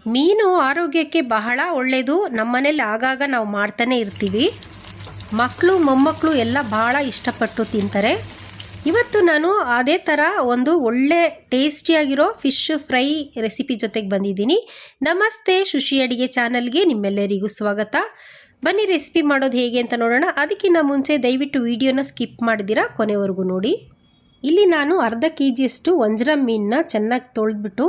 ಮೀನು ಆರೋಗ್ಯಕ್ಕೆ ಬಹಳ ಒಳ್ಳೆಯದು. ನಮ್ಮನೇಲಿ ಆಗಾಗ ನಾವು ಮಾಡ್ತಾನೆ ಇರ್ತೀವಿ. ಮಕ್ಕಳು ಮೊಮ್ಮಕ್ಕಳು ಎಲ್ಲ ಬಹಳ ಇಷ್ಟಪಟ್ಟು ತಿಂತಾರೆ. ಇವತ್ತು ನಾನು ಅದೇ ಥರ ಒಂದು ಒಳ್ಳೆ ಟೇಸ್ಟಿಯಾಗಿರೋ ಫಿಶ್ ಫ್ರೈ ರೆಸಿಪಿ ಜೊತೆಗೆ ಬಂದಿದ್ದೀನಿ. ನಮಸ್ತೆ, ಶುಶಿ ಅಡಿಗೆ ಚಾನಲ್ಗೆ ನಿಮ್ಮೆಲ್ಲರಿಗೂ ಸ್ವಾಗತ. ಬನ್ನಿ ರೆಸಿಪಿ ಮಾಡೋದು ಹೇಗೆ ಅಂತ ನೋಡೋಣ. ಅದಕ್ಕಿಂತ ಮುಂಚೆ ದಯವಿಟ್ಟು ವಿಡಿಯೋನ ಸ್ಕಿಪ್ ಮಾಡಿದ್ದೀರಾ ಕೊನೆವರೆಗೂ ನೋಡಿ. ಇಲ್ಲಿ ನಾನು ಅರ್ಧ ಕೆಜಿಯಷ್ಟು ವಂಜರ ಮೀನನ್ನ ಚೆನ್ನಾಗಿ ತೊಳೆದ್ಬಿಟ್ಟು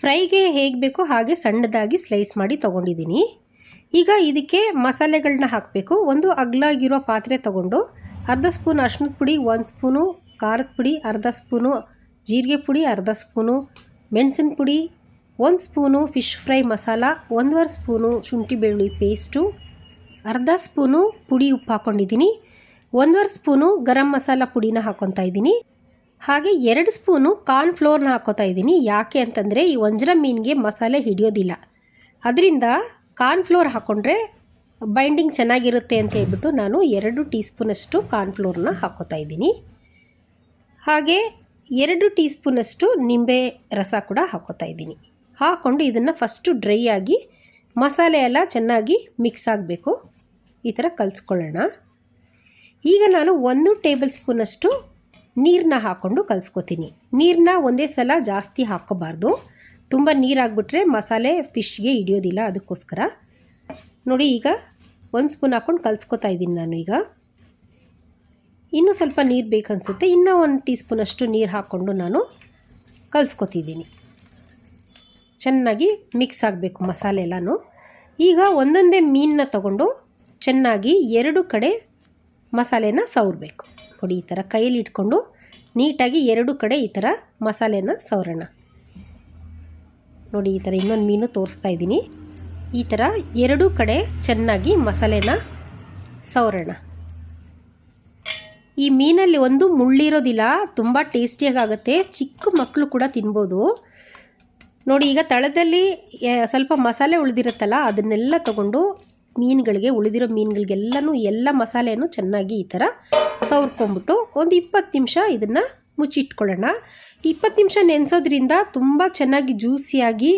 ಫ್ರೈಗೆ ಹೇಗೆ ಬೇಕೋ ಹಾಗೆ ಸಣ್ಣದಾಗಿ ಸ್ಲೈಸ್ ಮಾಡಿ ತೊಗೊಂಡಿದ್ದೀನಿ. ಈಗ ಇದಕ್ಕೆ ಮಸಾಲೆಗಳನ್ನ ಹಾಕಬೇಕು. ಒಂದು ಅಗಲಾಗಿರೋ ಪಾತ್ರೆ ತೊಗೊಂಡು ಅರ್ಧ ಸ್ಪೂನ್ ಅರಿಶಿಣದ ಪುಡಿ, 1 ಸ್ಪೂನು ಖಾರದ ಪುಡಿ, ಅರ್ಧ ಸ್ಪೂನು ಜೀರಿಗೆ ಪುಡಿ, ಅರ್ಧ ಸ್ಪೂನು ಮೆಣಸಿನ ಪುಡಿ, 1 spoon fish fry masala, 1.5 spoon ಶುಂಠಿ ಬೆಳ್ಳುಳ್ಳಿ ಪೇಸ್ಟು, ಅರ್ಧ ಸ್ಪೂನು ಪುಡಿ ಉಪ್ಪು ಹಾಕ್ಕೊಂಡಿದ್ದೀನಿ, 1.5 ಸ್ಪೂನು ಗರಂ ಮಸಾಲ ಪುಡಿನ ಹಾಕ್ಕೊತಾ ಇದ್ದೀನಿ. ಹಾಗೆ 2 ಸ್ಪೂನು ಕಾರ್ನ್ಫ್ಲೋರ್ನ ಹಾಕೋತಾ ಇದ್ದೀನಿ. ಯಾಕೆ ಅಂತಂದರೆ ಈ ವಂಜರ ಮೀನಿಗೆ ಮಸಾಲೆ ಹಿಡಿಯೋದಿಲ್ಲ, ಅದರಿಂದ ಕಾರ್ನ್ಫ್ಲೋರ್ ಹಾಕ್ಕೊಂಡ್ರೆ ಬೈಂಡಿಂಗ್ ಚೆನ್ನಾಗಿರುತ್ತೆ ಅಂತ ಹೇಳ್ಬಿಟ್ಟು ನಾನು 2 ಟೀ ಸ್ಪೂನಷ್ಟು ಕಾರ್ನ್ಫ್ಲೋರ್ನ ಹಾಕೋತಾ ಇದ್ದೀನಿ. ಹಾಗೆ 2 ಟೀ ಸ್ಪೂನಷ್ಟು ನಿಂಬೆ ರಸ ಕೂಡ ಹಾಕೋತಾ ಇದ್ದೀನಿ. ಹಾಕ್ಕೊಂಡು ಇದನ್ನು ಫಸ್ಟು ಡ್ರೈ ಆಗಿ ಮಸಾಲೆ ಎಲ್ಲ ಚೆನ್ನಾಗಿ ಮಿಕ್ಸ್ ಆಗಬೇಕು. ಈ ಥರ ಕಲಿಸ್ಕೊಳ್ಳೋಣ. ಈಗ ನಾನು 1 ಟೇಬಲ್ ಸ್ಪೂನಷ್ಟು ನೀರನ್ನ ಹಾಕ್ಕೊಂಡು ಕಲಿಸ್ಕೊತೀನಿ. ನೀರನ್ನ ಒಂದೇ ಸಲ ಜಾಸ್ತಿ ಹಾಕ್ಕೋಬಾರ್ದು, ತುಂಬ ನೀರಾಗ್ಬಿಟ್ರೆ ಮಸಾಲೆ ಫಿಶ್ಗೆ ಹಿಡಿಯೋದಿಲ್ಲ. ಅದಕ್ಕೋಸ್ಕರ ನೋಡಿ, ಈಗ 1 ಸ್ಪೂನ್ ಹಾಕ್ಕೊಂಡು ಕಲಿಸ್ಕೊತಾ ಇದ್ದೀನಿ ನಾನು. ಈಗ ಇನ್ನೂ ಸ್ವಲ್ಪ ನೀರು ಬೇಕನ್ಸುತ್ತೆ, ಇನ್ನೂ 1 ಟೀ ಸ್ಪೂನಷ್ಟು ನೀರು ಹಾಕ್ಕೊಂಡು ನಾನು ಕಲಿಸ್ಕೊತಿದ್ದೀನಿ. ಚೆನ್ನಾಗಿ ಮಿಕ್ಸ್ ಆಗಬೇಕು ಮಸಾಲೆ ಎಲ್ಲನೂ. ಈಗ ಒಂದೊಂದೇ ಮೀನನ್ನ ತಗೊಂಡು ಚೆನ್ನಾಗಿ 2 ಕಡೆ ಮಸಾಲೆನ ಸವರಬೇಕು. ನೋಡಿ, ಈ ಥರ ಕೈಯಲ್ಲಿ ಇಟ್ಕೊಂಡು ನೀಟಾಗಿ 2 ಕಡೆ ಈ ಥರ ಮಸಾಲೆನ ಸವರೋಣ. ನೋಡಿ, ಈ ಥರ ಇನ್ನೊಂದು ಮೀನು ತೋರಿಸ್ತಾ ಇದ್ದೀನಿ. ಈ ಥರ 2 ಕಡೆ ಚೆನ್ನಾಗಿ ಮಸಾಲೆನ ಸವರೋಣ. ಈ ಮೀನಲ್ಲಿ ಒಂದು ಮುಳ್ಳಿರೋದಿಲ್ಲ, ತುಂಬ ಟೇಸ್ಟಿಯಾಗಿ ಆಗುತ್ತೆ. ಚಿಕ್ಕ ಮಕ್ಕಳು ಕೂಡ ತಿನ್ಬೋದು. ನೋಡಿ, ಈಗ ತಳದಲ್ಲಿ ಸ್ವಲ್ಪ ಮಸಾಲೆ ಉಳಿದಿರುತ್ತಲ್ಲ, ಅದನ್ನೆಲ್ಲ ತಗೊಂಡು ಮೀನುಗಳಿಗೆ, ಉಳಿದಿರೋ ಮೀನುಗಳಿಗೆಲ್ಲನೂ ಎಲ್ಲ ಮಸಾಲೆಯನ್ನು ಚೆನ್ನಾಗಿ ಈ ಥರ ಸವರ್ಕೊಂಬಿಟ್ಟು ಒಂದು 20 ನಿಮಿಷ ಇದನ್ನು ಮುಚ್ಚಿಟ್ಕೊಳ್ಳೋಣ. 20 ನಿಮಿಷ ನೆನೆಸೋದ್ರಿಂದ ತುಂಬ ಚೆನ್ನಾಗಿ ಜ್ಯೂಸಿಯಾಗಿ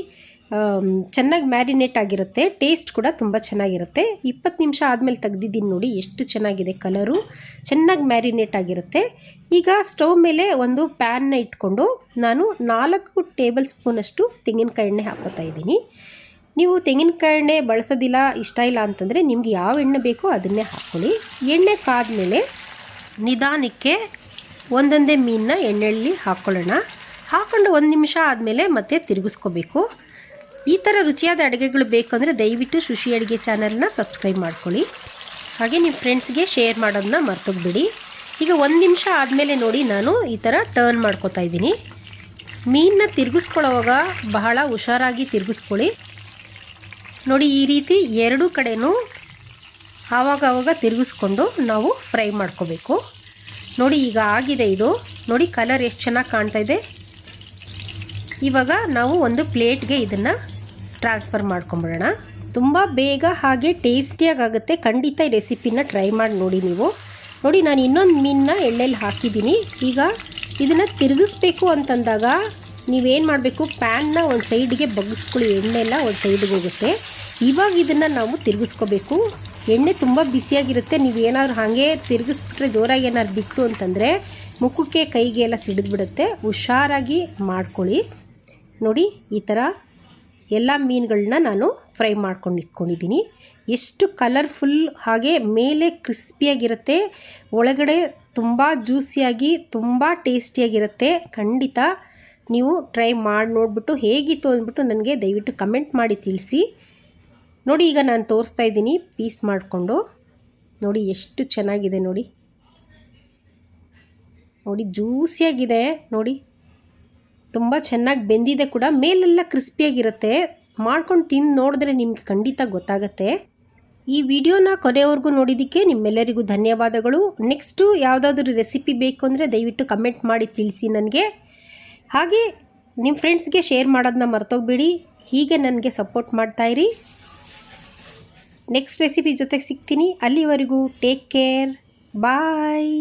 ಚೆನ್ನಾಗಿ ಮ್ಯಾರಿನೇಟ್ ಆಗಿರುತ್ತೆ. ಟೇಸ್ಟ್ ಕೂಡ ತುಂಬ ಚೆನ್ನಾಗಿರುತ್ತೆ. 20 ನಿಮಿಷ ಆದಮೇಲೆ ತೆಗ್ದಿದ್ದೀನಿ ನೋಡಿ, ಎಷ್ಟು ಚೆನ್ನಾಗಿದೆ, ಕಲರು ಚೆನ್ನಾಗಿ ಮ್ಯಾರಿನೇಟ್ ಆಗಿರುತ್ತೆ. ಈಗ ಸ್ಟವ್ ಮೇಲೆ ಒಂದು ಪ್ಯಾನ್ನ ಇಟ್ಕೊಂಡು ನಾನು 4 ಟೇಬಲ್ ಸ್ಪೂನಷ್ಟು ತೆಂಗಿನಕಾಯಿ ಎಣ್ಣೆ ಹಾಕೋತಾ ಇದ್ದೀನಿ. ನೀವು ತೆಂಗಿನಕಾಯಿ ಎಣ್ಣೆ ಬಳಸೋದಿಲ್ಲ, ಇಷ್ಟ ಇಲ್ಲ ಅಂತಂದರೆ ನಿಮ್ಗೆ ಯಾವ ಎಣ್ಣೆ ಬೇಕೋ ಅದನ್ನೇ ಹಾಕ್ಕೊಳ್ಳಿ. ಎಣ್ಣೆ ಕಾದ್ಮೇಲೆ ನಿಧಾನಕ್ಕೆ ಒಂದೊಂದೇ ಮೀನನ್ನ ಎಣ್ಣೆಯಲ್ಲಿ ಹಾಕ್ಕೊಳ್ಳೋಣ. ಹಾಕ್ಕೊಂಡು 1 ನಿಮಿಷ ಆದಮೇಲೆ ಮತ್ತೆ ತಿರುಗಿಸ್ಕೋಬೇಕು. ಈ ಥರ ರುಚಿಯಾದ ಅಡುಗೆಗಳು ಬೇಕಂದರೆ ದಯವಿಟ್ಟು ಶುಶಿ ಅಡುಗೆ ಚಾನಲ್ನ ಸಬ್ಸ್ಕ್ರೈಬ್ ಮಾಡ್ಕೊಳ್ಳಿ. ಹಾಗೆ ನಿಮ್ಮ ಫ್ರೆಂಡ್ಸ್ಗೆ ಶೇರ್ ಮಾಡೋದನ್ನ ಮರ್ತೋಗ್ಬೇಡಿ. ಈಗ 1 ನಿಮಿಷ ಆದಮೇಲೆ ನೋಡಿ, ನಾನು ಈ ಥರ ಟರ್ನ್ ಮಾಡ್ಕೋತಾ ಇದ್ದೀನಿ. ಮೀನನ್ನ ತಿರುಗಿಸ್ಕೊಳ್ಳೋವಾಗ ಬಹಳ ಹುಷಾರಾಗಿ ತಿರುಗಿಸ್ಕೊಳ್ಳಿ. ನೋಡಿ, ಈ ರೀತಿ 2 ಕಡೆನೂ ಆವಾಗ ತಿರುಗಿಸ್ಕೊಂಡು ನಾವು ಫ್ರೈ ಮಾಡ್ಕೋಬೇಕು. ನೋಡಿ, ಈಗ ಆಗಿದೆ ಇದು. ನೋಡಿ, ಕಲರ್ ಎಷ್ಟು ಚೆನ್ನಾಗಿ ಕಾಣ್ತಾ ಇದೆ. ಇವಾಗ ನಾವು ಒಂದು ಪ್ಲೇಟ್ಗೆ ಇದನ್ನು ಟ್ರಾನ್ಸ್ಫರ್ ಮಾಡ್ಕೊಂಬಿಡೋಣ. ತುಂಬ ಬೇಗ ಹಾಗೆ ಟೇಸ್ಟಿಯಾಗಿ ಆಗುತ್ತೆ. ಖಂಡಿತ ಈ ರೆಸಿಪಿನ ಟ್ರೈ ಮಾಡಿ ನೋಡಿ ನೀವು. ನೋಡಿ, ನಾನು ಇನ್ನೊಂದು ಮೀನನ್ನ ಎಣ್ಣೆಯಲ್ಲಿ ಹಾಕಿದ್ದೀನಿ. ಈಗ ಇದನ್ನು ತಿರುಗಿಸ್ಬೇಕು ಅಂತಂದಾಗ ನೀವೇನು ಮಾಡಬೇಕು, ಪ್ಯಾನ್ನ ಒಂದು ಸೈಡ್ಗೆ ಬಗ್ಗಿಸ್ಕೊಳ್ಳಿ. ಎಣ್ಣೆಲ್ಲ ಒಂದು ಸೈಡ್ಗೆ ಹೋಗುತ್ತೆ. ಇವಾಗ ಇದನ್ನು ನಾವು ತಿರುಗಿಸ್ಕೋಬೇಕು. ಎಣ್ಣೆ ತುಂಬ ಬಿಸಿಯಾಗಿರುತ್ತೆ. ನೀವೇನಾದ್ರು ಹಾಗೆ ತಿರುಗಿಸ್ಬಿಟ್ರೆ ಜೋರಾಗಿ ಏನಾದ್ರು ಬಿತ್ತು ಅಂತಂದರೆ ಮುಖಕ್ಕೆ, ಕೈಗೆ ಎಲ್ಲ ಸಿಡಿದ್ಬಿಡುತ್ತೆ. ಹುಷಾರಾಗಿ ಮಾಡ್ಕೊಳ್ಳಿ. ನೋಡಿ, ಈ ಥರ ಎಲ್ಲ ಮೀನುಗಳನ್ನ ನಾನು ಫ್ರೈ ಮಾಡ್ಕೊಂಡು ಇಟ್ಕೊಂಡಿದ್ದೀನಿ. ಎಷ್ಟು ಕಲರ್ಫುಲ್, ಹಾಗೆ ಮೇಲೆ ಕ್ರಿಸ್ಪಿಯಾಗಿರುತ್ತೆ, ಒಳಗಡೆ ತುಂಬ ಜ್ಯೂಸಿಯಾಗಿ ತುಂಬ ಟೇಸ್ಟಿಯಾಗಿರುತ್ತೆ. ಖಂಡಿತ ನೀವು ಟ್ರೈ ಮಾಡಿ ನೋಡಿಬಿಟ್ಟು ಹೇಗಿತ್ತು ಅಂದ್ಬಿಟ್ಟು ನನಗೆ ದಯವಿಟ್ಟು ಕಮೆಂಟ್ ಮಾಡಿ ತಿಳಿಸಿ. ನೋಡಿ, ಈಗ ನಾನು ತೋರಿಸ್ತಾ ಇದ್ದೀನಿ ಪೀಸ್ ಮಾಡಿಕೊಂಡು. ನೋಡಿ, ಎಷ್ಟು ಚೆನ್ನಾಗಿದೆ ನೋಡಿ. ನೋಡಿ, ಜ್ಯೂಸಿಯಾಗಿದೆ ನೋಡಿ, ತುಂಬ ಚೆನ್ನಾಗಿ ಬೆಂದಿದೆ ಕೂಡ, ಮೇಲೆಲ್ಲ ಕ್ರಿಸ್ಪಿಯಾಗಿರುತ್ತೆ. ಮಾಡ್ಕೊಂಡು ತಿಂದು ನೋಡಿದ್ರೆ ನಿಮ್ಗೆ ಖಂಡಿತ ಗೊತ್ತಾಗುತ್ತೆ. ಈ ವಿಡಿಯೋನ ಕೊನೆವರೆಗೂ ನೋಡಿದ್ದಕ್ಕೆ ನಿಮ್ಮೆಲ್ಲರಿಗೂ ಧನ್ಯವಾದಗಳು. ನೆಕ್ಸ್ಟು ಯಾವುದಾದ್ರೂ ರೆಸಿಪಿ ಬೇಕು ಅಂದರೆ ದಯವಿಟ್ಟು ಕಮೆಂಟ್ ಮಾಡಿ ತಿಳಿಸಿ ನನಗೆ. ಹಾಗೆ ನಿಮ್ಮ ಫ್ರೆಂಡ್ಸ್ಗೆ ಶೇರ್ ಮಾಡೋದನ್ನ ಮರ್ತೋಗ್ಬೇಡಿ. ಹೀಗೆ ನನಗೆ ಸಪೋರ್ಟ್ ಮಾಡ್ತಾಯಿರಿ. ನೆಕ್ಸ್ಟ್ ರೆಸಿಪಿ ಜೊತೆಗೆ ಸಿಗ್ತೀನಿ. ಅಲ್ಲಿವರೆಗೂ ಟೇಕ್ ಕೇರ್, ಬಾಯ್.